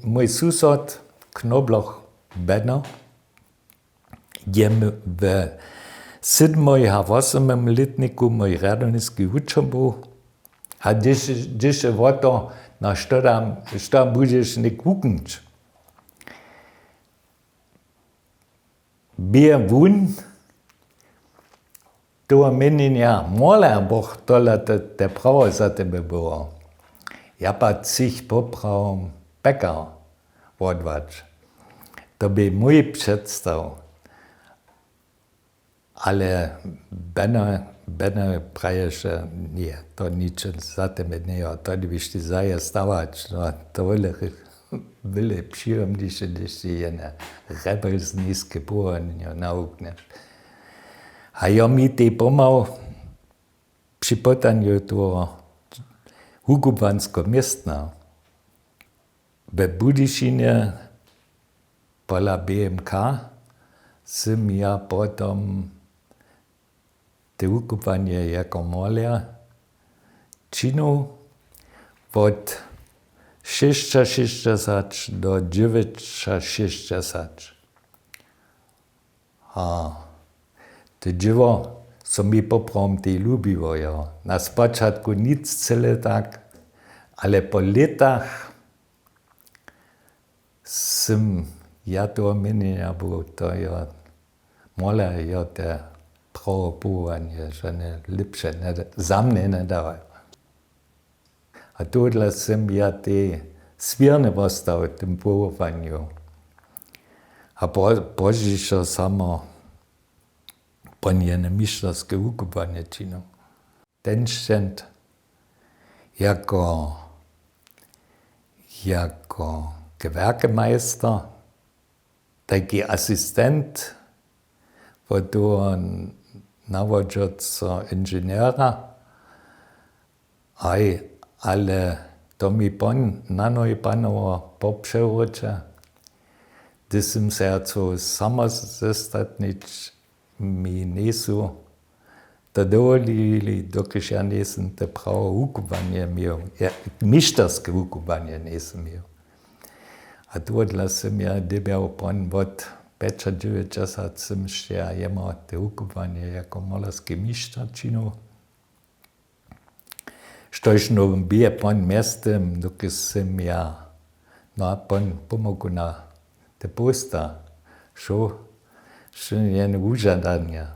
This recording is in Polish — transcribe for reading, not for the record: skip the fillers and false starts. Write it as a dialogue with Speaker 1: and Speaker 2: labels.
Speaker 1: mój susad, Knoblauch Benner, jem w 7. a 8. letniku mój radonski uczeń był, a dzisiaj to na co będziesz nie kupić. Bier wun, to menienia mola, bo to te prawo za tebe było. Ja pa sich popraw pekar odwać. To by mój przedstaw. Ale Benner praje, że nie, to nic za tebe nie, to byś ty zajastawać, no to wyle przyjem, když je na rebelsnízke původně naukne. A ja mi ty pomal při potanju toho Hukubansko městna ve Budyšině pola BMK jsem ja potom te Hukubanie jako maler činil od 660 do 960. A te dziwo som mi poprom tej lubiło. Ja. Na spočatku nic cele tak, ale po letach som ja to menienia był, to ja mola ja te prawo powołanie, że nie lepsze, za mnie nie dawają. A tohle jsem ja ty svěrne postav v tom povolaniu. A později samo poněne mistrské ukupanie činu. Ten šent jako Gewerkemeister, taky asistent od toho navodžoca inženýra, ale to mi nanoj panovo popřevoče, kdy jsem se jako samostatnič mi nesu to dovolili, dokud já nejsem to pravo ukupanie měl, mistrské ukupanie nejsem měl. A tohle jsem já deběl pon od 95 jsem ještě jema to ukupanie jako malerský mistr činil. Štož no bije pon městem, dokud jsem já pomogu na te posta, šo jen úžadania.